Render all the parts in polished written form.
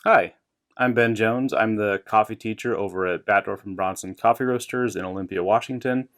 Hi, I'm Ben Jones. I'm the coffee teacher over at Batdorf and Bronson Coffee Roasters in Olympia, Washington.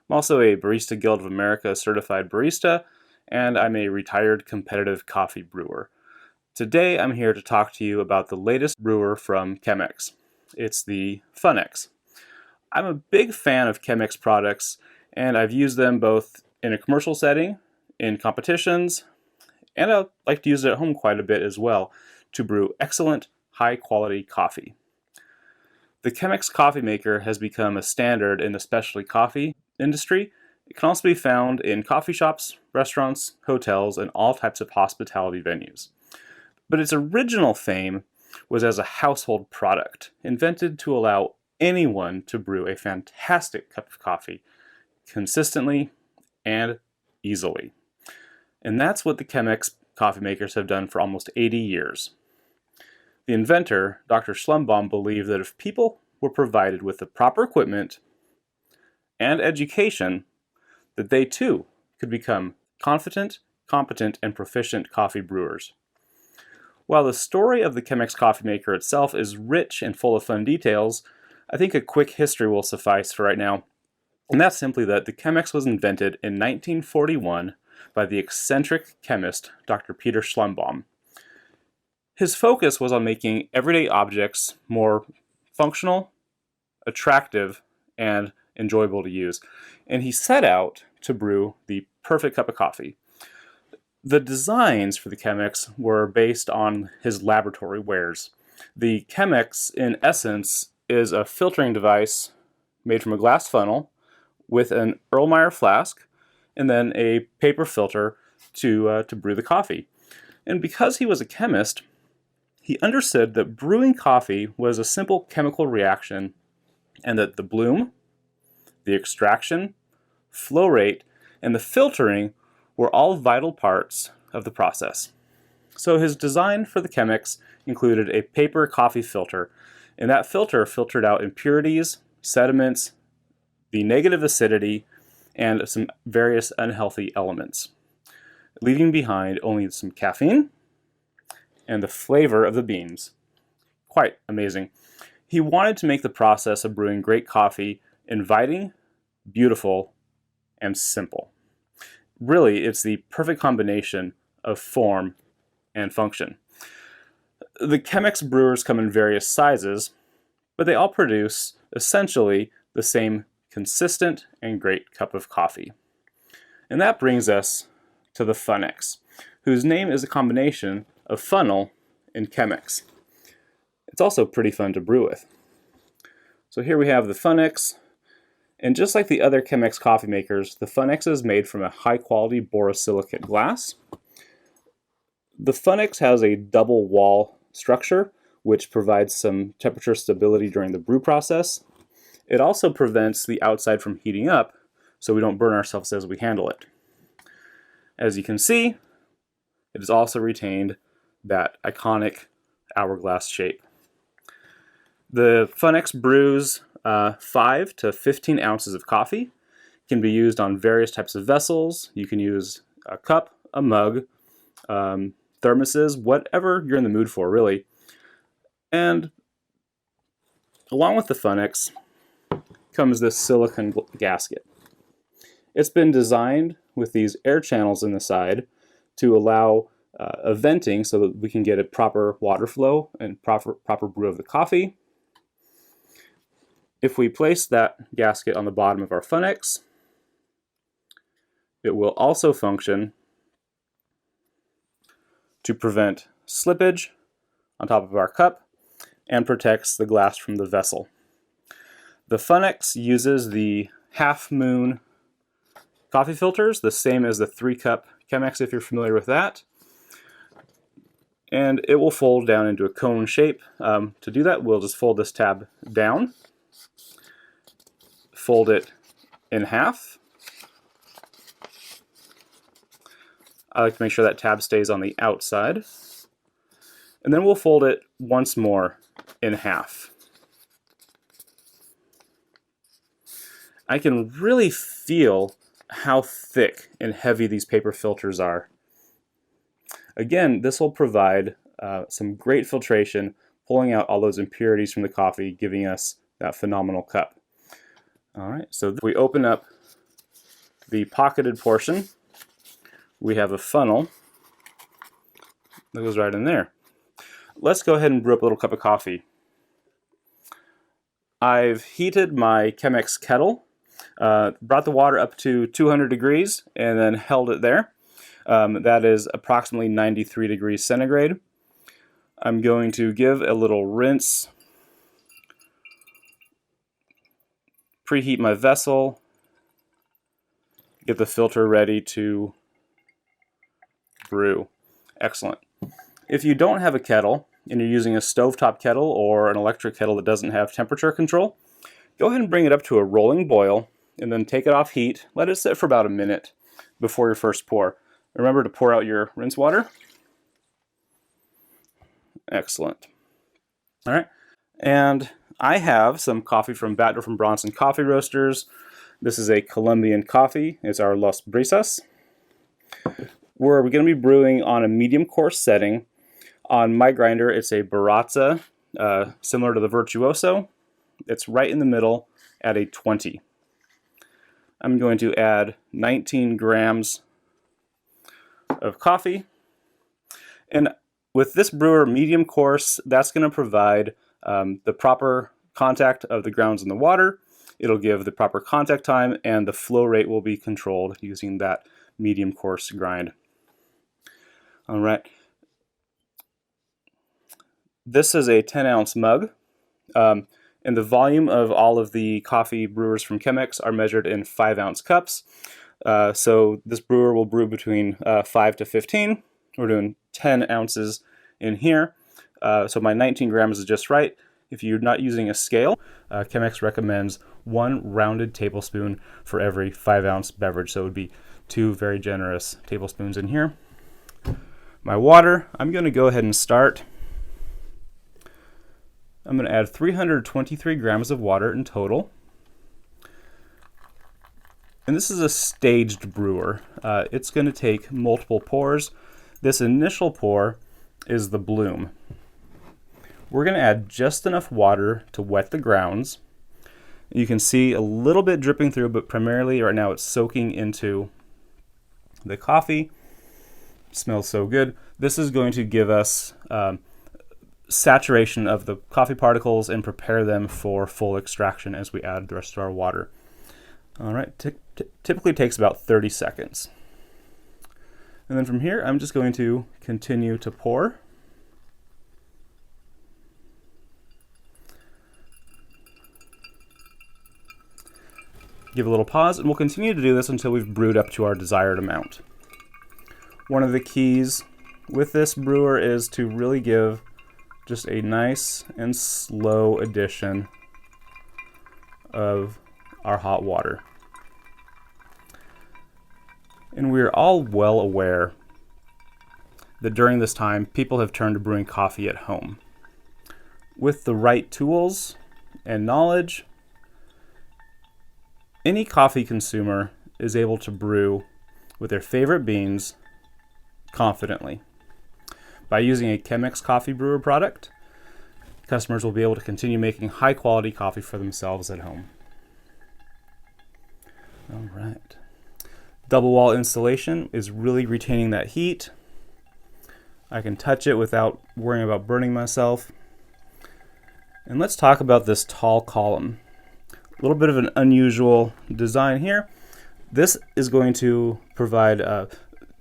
I'm also a Barista Guild of America certified barista, and I'm a retired competitive coffee brewer. Today, I'm here to talk to you about the latest brewer from CHEMEX. It's the FunX. I'm a big fan of CHEMEX products, and I've used them both in a commercial setting, in competitions, and I like to use it at home quite a bit as well to brew excellent, high-quality coffee. The Chemex coffee maker has become a standard in the specialty coffee industry. It can also be found in coffee shops, restaurants, hotels, and all types of hospitality venues. But its original fame was as a household product, invented to allow anyone to brew a fantastic cup of coffee consistently and easily. And that's what the Chemex coffee makers have done for almost 80 years. The inventor, Dr. Schlumbaum, believed that if people were provided with the proper equipment and education, that they too could become confident, competent, and proficient coffee brewers. While the story of the Chemex coffee maker itself is rich and full of fun details, I think a quick history will suffice for right now. And that's simply that the Chemex was invented in 1941 by the eccentric chemist Dr. Peter Schlumbaum. His focus was on making everyday objects more functional, attractive, and enjoyable to use. And he set out to brew the perfect cup of coffee. The designs for the Chemex were based on his laboratory wares. The Chemex, in essence, is a filtering device made from a glass funnel with an Erlenmeyer flask and then a paper filter to brew the coffee. And because he was a chemist, he understood that brewing coffee was a simple chemical reaction and that the bloom, the extraction, flow rate, and the filtering were all vital parts of the process. So his design for the Chemex included a paper coffee filter, and that filter filtered out impurities, sediments, the negative acidity, and some various unhealthy elements, leaving behind only some caffeine and the flavor of the beans. Quite amazing. He wanted to make the process of brewing great coffee inviting, beautiful, and simple. Really, it's the perfect combination of form and function. The Chemex brewers come in various sizes, but they all produce essentially the same consistent and great cup of coffee. And that brings us to the FunX, whose name is a combination of funnel and Chemex. It's also pretty fun to brew with. So here we have the FunX, and just like the other Chemex coffee makers, the FunX is made from a high-quality borosilicate glass. The FunX has a double wall structure, which provides some temperature stability during the brew process. It also prevents the outside from heating up, so we don't burn ourselves as we handle it. As you can see, it has also retained that iconic hourglass shape. The FunX brews 5 to 15 ounces of coffee. It can be used on various types of vessels. You can use a cup, a mug, thermoses, whatever you're in the mood for, really. And along with the FunX comes this silicone gasket. It's been designed with these air channels in the side to allow a venting so that we can get a proper water flow and proper brew of the coffee. If we place that gasket on the bottom of our FunX, it will also function to prevent slippage on top of our cup and protects the glass from the vessel. The FunX uses the Half Moon coffee filters, the same as the 3-cup Chemex if you're familiar with that. And it will fold down into a cone shape. To do that, we'll just fold this tab down, fold it in half. I like to make sure that tab stays on the outside. And then we'll fold it once more in half. I can really feel how thick and heavy these paper filters are. Again, this will provide some great filtration pulling out all those impurities from the coffee, giving us that phenomenal cup. All right, so if we open up the pocketed portion, we have a funnel that goes right in there. Let's go ahead and brew up a little cup of coffee. I've heated my CHEMEX kettle, brought the water up to 200 degrees and then held it there. That is approximately 93 degrees centigrade. I'm going to give a little rinse, preheat my vessel, get the filter ready to brew. Excellent. If you don't have a kettle and you're using a stovetop kettle or an electric kettle that doesn't have temperature control, go ahead and bring it up to a rolling boil and then take it off heat. Let it sit for about a minute before your first pour. Remember to pour out your rinse water. Excellent. All right, and I have some coffee from Batdorf from Bronson Coffee Roasters. This is a Colombian coffee. It's our Las Brisas. We're going to be brewing on a medium coarse setting. On my grinder, it's a Baratza, similar to the Virtuoso. It's right in the middle at a 20. I'm going to add 19 grams of coffee. And with this brewer, medium coarse, that's going to provide the proper contact of the grounds in the water. It'll give the proper contact time, and the flow rate will be controlled using that medium coarse grind. All right. This is a 10-ounce mug, and the volume of all of the coffee brewers from CHEMEX are measured in 5-ounce cups. So this brewer will brew between 5 to 15. We're doing 10 ounces in here. So my 19 grams is just right. If you're not using a scale, CHEMEX recommends 1 rounded tablespoon for every 5-ounce beverage. So it would be 2 very generous tablespoons in here. My water, I'm going to go ahead and start. I'm going to add 323 grams of water in total. And this is a staged brewer. It's going to take multiple pours. This initial pour is the bloom. We're going to add just enough water to wet the grounds. You can see a little bit dripping through, but primarily right now it's soaking into the coffee. Smells so good. This is going to give us saturation of the coffee particles and prepare them for full extraction as we add the rest of our water. All right, typically takes about 30 seconds. And then from here, I'm just going to continue to pour. Give a little pause, and we'll continue to do this until we've brewed up to our desired amount. One of the keys with this brewer is to really give just a nice and slow addition of our hot water. And we're all well aware that during this time, people have turned to brewing coffee at home. With the right tools and knowledge, any coffee consumer is able to brew with their favorite beans confidently. By using a CHEMEX coffee brewer product, customers will be able to continue making high quality coffee for themselves at home. All right. Double wall insulation is really retaining that heat. I can touch it without worrying about burning myself. And let's talk about this tall column. A little bit of an unusual design here. This is going to provide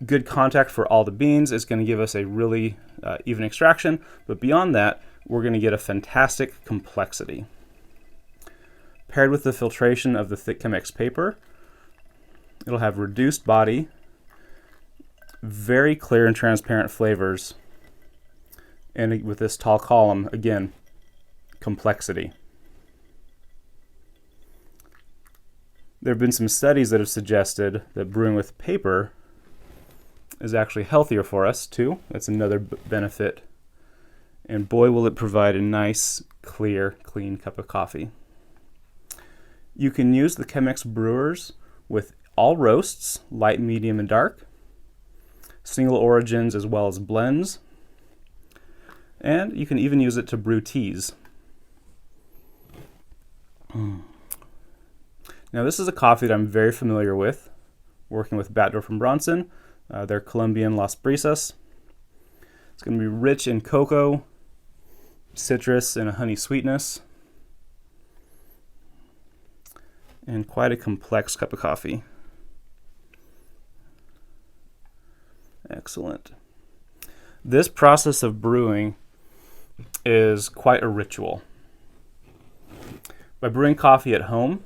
good contact for all the beans. It's going to give us a really even extraction, but beyond that, we're going to get a fantastic complexity. Paired with the filtration of the thick CHEMEX paper, it'll have reduced body, very clear and transparent flavors, and with this tall column, again, complexity. There have been some studies that have suggested that brewing with paper is actually healthier for us too. That's another benefit. And boy, will it provide a nice, clear, clean cup of coffee. You can use the CHEMEX brewers with all roasts, light, medium, and dark, single origins as well as blends. And you can even use it to brew teas. Now this is a coffee that I'm very familiar with, working with Batdorf and Bronson, their Colombian Las Brisas. It's going to be rich in cocoa, citrus, and a honey sweetness. And quite a complex cup of coffee. Excellent. This process of brewing is quite a ritual. By brewing coffee at home,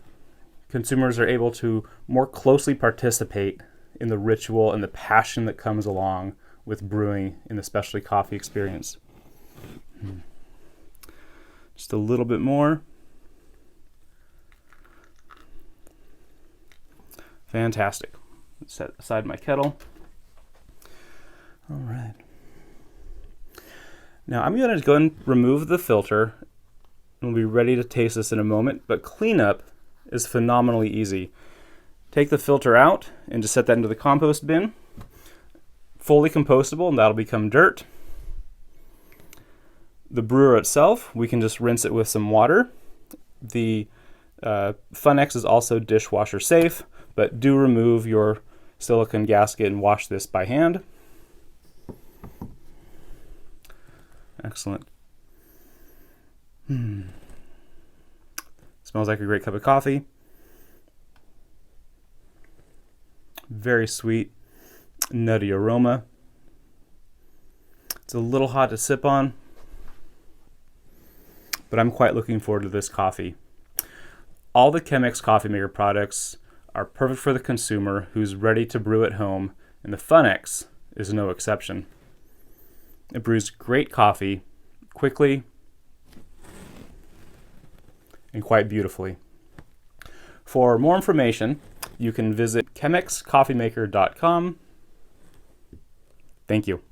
consumers are able to more closely participate in the ritual and the passion that comes along with brewing in the specialty coffee experience. Just a little bit more. Fantastic. Set aside my kettle. All right. Now I'm going to go and remove the filter, and we'll be ready to taste this in a moment, but cleanup is phenomenally easy. Take the filter out and just set that into the compost bin. Fully compostable, and that'll become dirt. The brewer itself, we can just rinse it with some water. The Funex is also dishwasher safe, but do remove your silicone gasket and wash this by hand. Excellent. Smells like a great cup of coffee. Very sweet, nutty aroma. It's a little hot to sip on, but I'm quite looking forward to this coffee. All the CHEMEX Coffee Maker products are perfect for the consumer who's ready to brew at home, and the Funex is no exception. It brews great coffee quickly and quite beautifully. For more information, you can visit chemexcoffeemaker.com. Thank you.